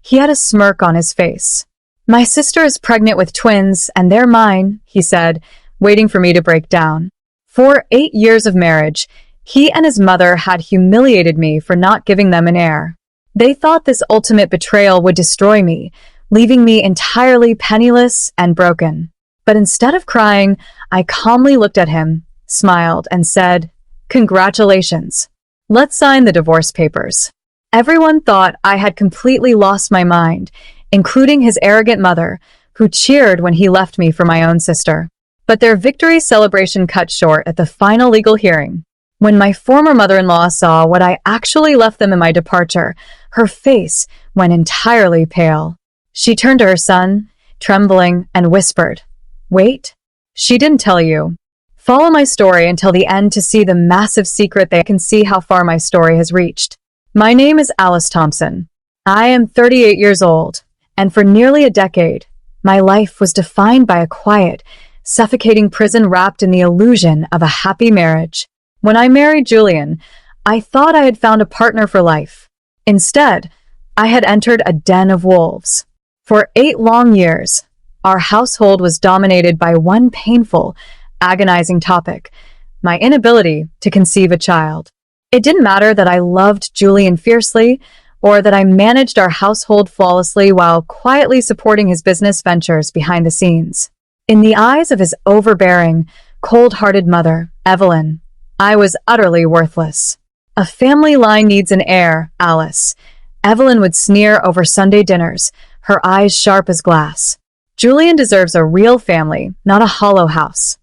He had a smirk on his face. "My sister is pregnant with twins, and they're mine," he said, waiting for me to break down. For 8 years of marriage, he and his mother had humiliated me for not giving them an heir. They thought this ultimate betrayal would destroy me, leaving me entirely penniless and broken. But instead of crying, I calmly looked at him, smiled, and said, "Congratulations. Let's sign the divorce papers." Everyone thought I had completely lost my mind, including his arrogant mother, who cheered when he left me for my own sister. But their victory celebration cut short at the final legal hearing. When my former mother-in-law saw what I actually left them in my departure, her face went entirely pale. She turned to her son, trembling, and whispered, "Wait, she didn't tell you." Follow my story until the end to see the massive secret they can see how far my story has reached. My name is Alice Thompson. I am 38 years old, and for nearly a decade, my life was defined by a quiet, suffocating prison wrapped in the illusion of a happy marriage. When I married Julian, I thought I had found a partner for life. Instead, I had entered a den of wolves. For 8 long years, our household was dominated by one painful, agonizing topic: my inability to conceive a child. It didn't matter that I loved Julian fiercely, or that I managed our household flawlessly while quietly supporting his business ventures behind the scenes. In the eyes of his overbearing, cold-hearted mother, Evelyn, I was utterly worthless. "A family line needs an heir, Alice," Evelyn would sneer over Sunday dinners, her eyes sharp as glass. "Julian deserves a real family, not a hollow house."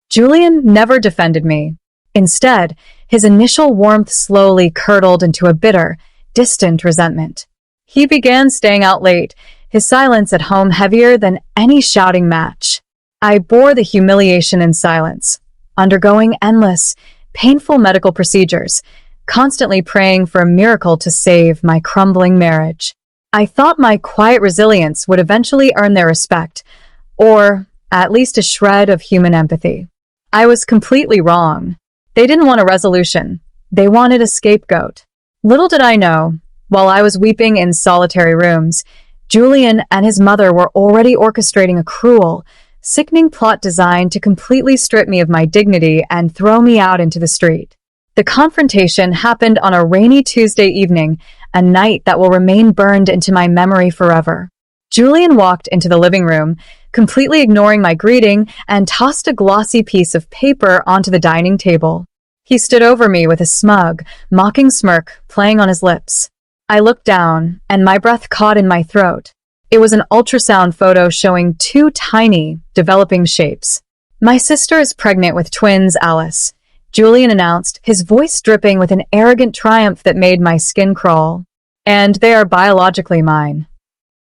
Julian never defended me. Instead, his initial warmth slowly curdled into a bitter, distant resentment. He began staying out late, his silence at home heavier than any shouting match. I bore the humiliation in silence, undergoing endless, painful medical procedures, constantly praying for a miracle to save my crumbling marriage. I thought my quiet resilience would eventually earn their respect, or at least a shred of human empathy. I was completely wrong. They didn't want a resolution. They wanted a scapegoat. Little did I know, while I was weeping in solitary rooms, Julian and his mother were already orchestrating a cruel, sickening plot designed to completely strip me of my dignity and throw me out into the street. The confrontation happened on a rainy Tuesday evening, a night that will remain burned into my memory forever. Julian walked into the living room, completely ignoring my greeting, and tossed a glossy piece of paper onto the dining table. He stood over me with a smug, mocking smirk playing on his lips. I looked down, and my breath caught in my throat. It was an ultrasound photo showing 2 tiny, developing shapes. "My sister is pregnant with twins, Alice," Julian announced, his voice dripping with an arrogant triumph that made my skin crawl. "And they are biologically mine."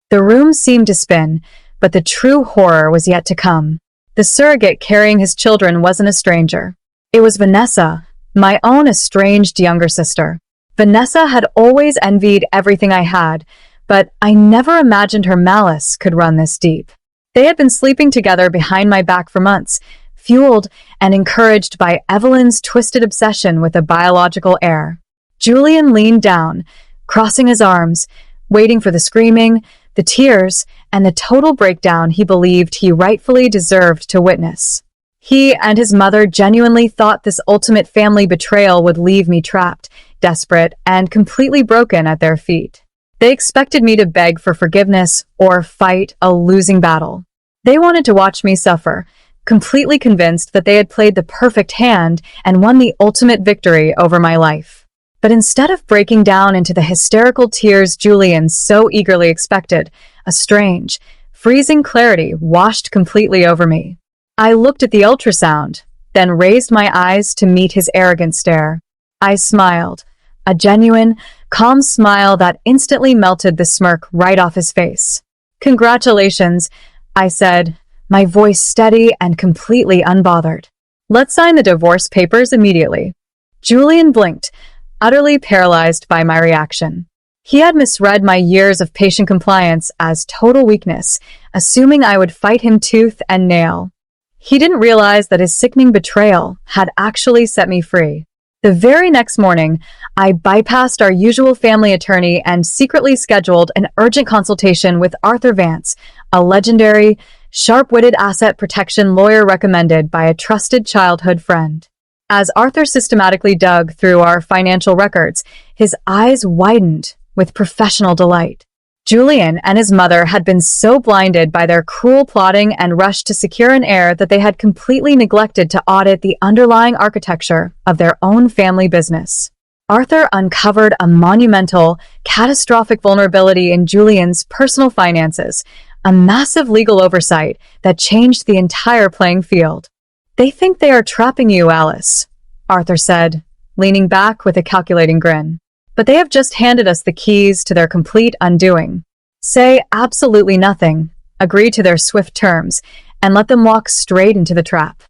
The room seemed to spin, but the true horror was yet to come. The surrogate carrying his children wasn't a stranger. It was Vanessa, my own estranged younger sister. Vanessa had always envied everything I had, but I never imagined her malice could run this deep. They had been sleeping together behind my back for months, fueled and encouraged by Evelyn's twisted obsession with a biological heir. Julian leaned down, crossing his arms, waiting for the screaming, the tears, and the total breakdown he believed he rightfully deserved to witness. He and his mother genuinely thought this ultimate family betrayal would leave me trapped, desperate, and completely broken at their feet. They expected me to beg for forgiveness or fight a losing battle. They wanted to watch me suffer, completely convinced that they had played the perfect hand and won the ultimate victory over my life. But instead of breaking down into the hysterical tears Julian so eagerly expected, a strange, freezing clarity washed completely over me. I looked at the ultrasound, then raised my eyes to meet his arrogant stare. I smiled, a genuine, calm smile that instantly melted the smirk right off his face. "Congratulations," I said, my voice steady and completely unbothered. "Let's sign the divorce papers immediately." Julian blinked, utterly paralyzed by my reaction. He had misread my years of patient compliance as total weakness, assuming I would fight him tooth and nail. He didn't realize that his sickening betrayal had actually set me free. The very next morning, I bypassed our usual family attorney and secretly scheduled an urgent consultation with Arthur Vance, a legendary, sharp-witted asset protection lawyer recommended by a trusted childhood friend. As Arthur systematically dug through our financial records, his eyes widened with professional delight. Julian and his mother had been so blinded by their cruel plotting and rush to secure an heir that they had completely neglected to audit the underlying architecture of their own family business. Arthur uncovered a monumental, catastrophic vulnerability in Julian's personal finances, a massive legal oversight that changed the entire playing field. "They think they are trapping you, Alice," Arthur said, leaning back with a calculating grin. "But they have just handed us the keys to their complete undoing. Say absolutely nothing, agree to their swift terms, and let them walk straight into the trap."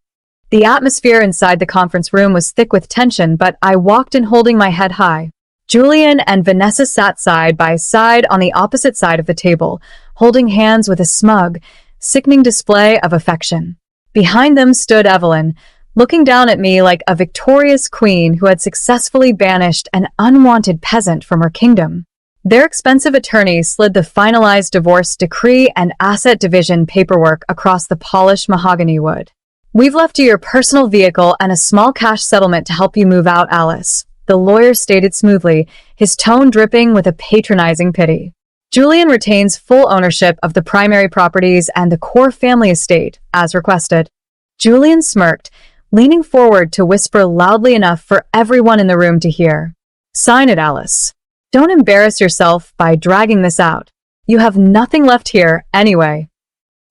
The atmosphere inside the conference room was thick with tension, but I walked in holding my head high. Julian and Vanessa sat side by side on the opposite side of the table, holding hands with a smug, sickening display of affection. Behind them stood Evelyn, looking down at me like a victorious queen who had successfully banished an unwanted peasant from her kingdom. Their expensive attorney slid the finalized divorce decree and asset division paperwork across the polished mahogany wood. "We've left you your personal vehicle and a small cash settlement to help you move out, Alice," the lawyer stated smoothly, his tone dripping with a patronizing pity. "Julian retains full ownership of the primary properties and the core family estate, as requested." Julian smirked, leaning forward to whisper loudly enough for everyone in the room to hear. "Sign it, Alice. Don't embarrass yourself by dragging this out. You have nothing left here, anyway."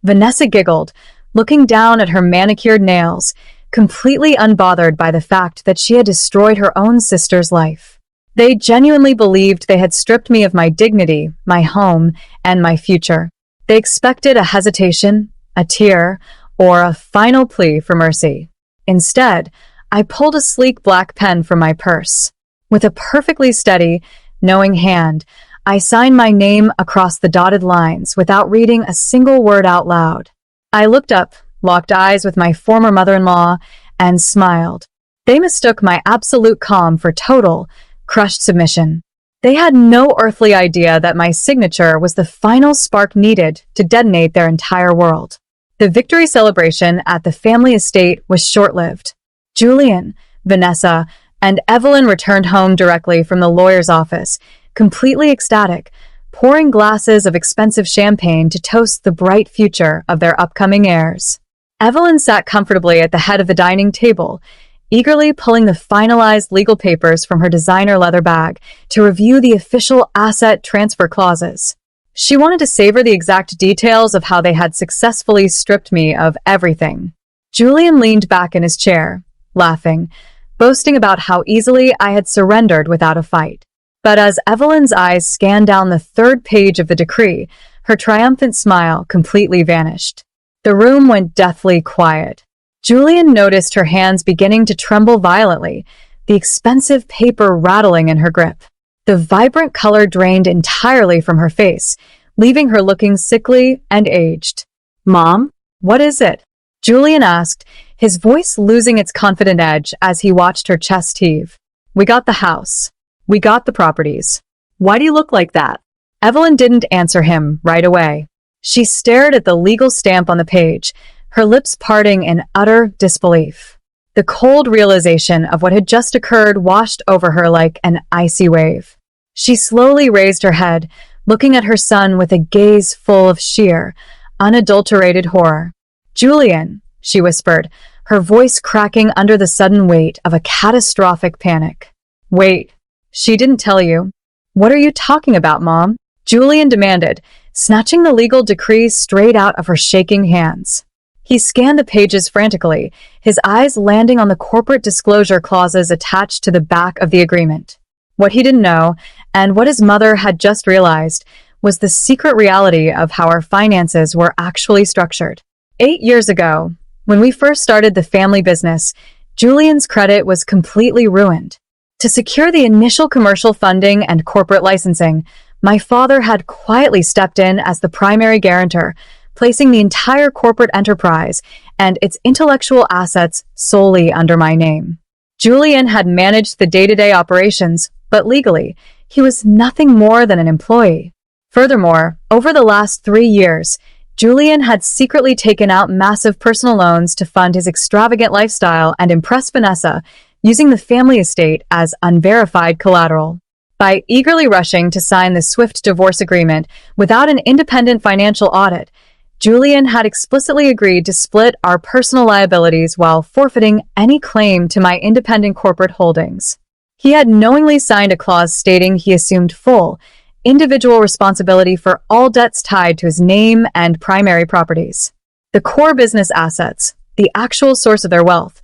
Vanessa giggled, looking down at her manicured nails, completely unbothered by the fact that she had destroyed her own sister's life. They genuinely believed they had stripped me of my dignity, my home, and my future. They expected a hesitation, a tear, or a final plea for mercy. Instead, I pulled a sleek black pen from my purse. With a perfectly steady, knowing hand, I signed my name across the dotted lines without reading a single word out loud. I looked up, locked eyes with my former mother-in-law, and smiled. They mistook my absolute calm for total, crushed submission. They had no earthly idea that my signature was the final spark needed to detonate their entire world. The victory celebration at the family estate was short-lived. Julian, Vanessa, and Evelyn returned home directly from the lawyer's office, completely ecstatic, pouring glasses of expensive champagne to toast the bright future of their upcoming heirs. Evelyn sat comfortably at the head of the dining table, eagerly pulling the finalized legal papers from her designer leather bag to review the official asset transfer clauses. She wanted to savor the exact details of how they had successfully stripped me of everything. Julian leaned back in his chair, laughing, boasting about how easily I had surrendered without a fight. But as Evelyn's eyes scanned down the third page of the decree, her triumphant smile completely vanished. The room went deathly quiet. Julian noticed her hands beginning to tremble violently, the expensive paper rattling in her grip. The vibrant color drained entirely from her face, leaving her looking sickly and aged. "Mom, what is it?" Julian asked, his voice losing its confident edge as he watched her chest heave. "We got the house. We got the properties. Why do you look like that?" Evelyn didn't answer him right away. She stared at the legal stamp on the page, her lips parting in utter disbelief. The cold realization of what had just occurred washed over her like an icy wave. She slowly raised her head, looking at her son with a gaze full of sheer, unadulterated horror. "Julian," she whispered, her voice cracking under the sudden weight of a catastrophic panic. "Wait, she didn't tell you. What are you talking about, Mom?" Julian demanded, snatching the legal decree straight out of her shaking hands. He scanned the pages frantically, his eyes landing on the corporate disclosure clauses attached to the back of the agreement. What he didn't know, and what his mother had just realized, was the secret reality of how our finances were actually structured. 8 years ago, when we first started the family business, Julian's credit was completely ruined. To secure the initial commercial funding and corporate licensing, my father had quietly stepped in as the primary guarantor, placing the entire corporate enterprise and its intellectual assets solely under my name. Julian had managed the day-to-day operations, but legally, he was nothing more than an employee. Furthermore, over the last 3 years, Julian had secretly taken out massive personal loans to fund his extravagant lifestyle and impress Vanessa, using the family estate as unverified collateral. By eagerly rushing to sign the swift divorce agreement without an independent financial audit, Julian had explicitly agreed to split our personal liabilities while forfeiting any claim to my independent corporate holdings. He had knowingly signed a clause stating he assumed full, individual responsibility for all debts tied to his name and primary properties. The core business assets, the actual source of their wealth,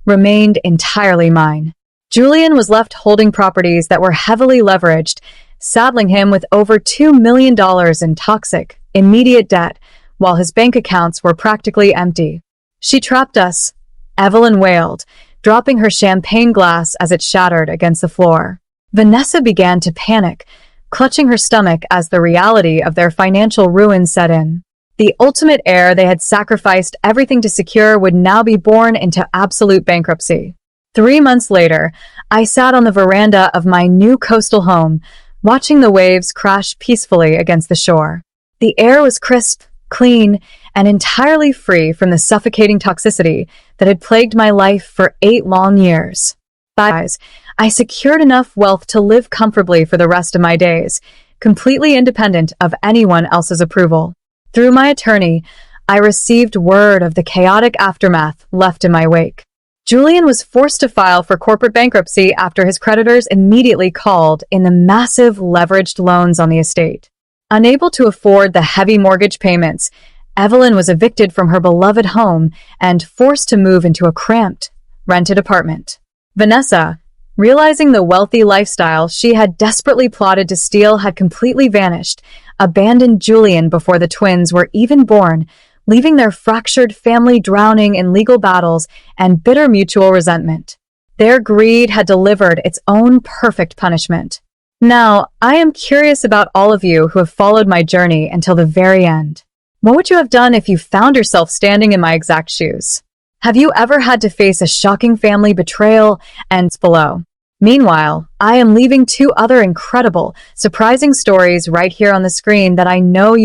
remained entirely mine. Julian was left holding properties that were heavily leveraged, saddling him with over $2 million in toxic, immediate debt, while his bank accounts were practically empty. "She trapped us," Evelyn wailed, dropping her champagne glass as it shattered against the floor. Vanessa began to panic, clutching her stomach as the reality of their financial ruin set in. The ultimate heir they had sacrificed everything to secure would now be born into absolute bankruptcy. 3 months later, I sat on the veranda of my new coastal home, watching the waves crash peacefully against the shore. The air was crisp, clean, and entirely free from the suffocating toxicity that had plagued my life for 8 long years. I secured enough wealth to live comfortably for the rest of my days, completely independent of anyone else's approval. Through my attorney, I received word of the chaotic aftermath left in my wake. Julian was forced to file for corporate bankruptcy after his creditors immediately called in the massive leveraged loans on the estate. Unable to afford the heavy mortgage payments, Evelyn was evicted from her beloved home and forced to move into a cramped, rented apartment. Vanessa, realizing the wealthy lifestyle she had desperately plotted to steal had completely vanished, abandoned Julian before the twins were even born, leaving their fractured family drowning in legal battles and bitter mutual resentment. Their greed had delivered its own perfect punishment. Now, I am curious about all of you who have followed my journey until the very end. What would you have done if you found yourself standing in my exact shoes? Have you ever had to face a shocking family betrayal and below? Meanwhile, I am leaving 2 other incredible, surprising stories right here on the screen that I know you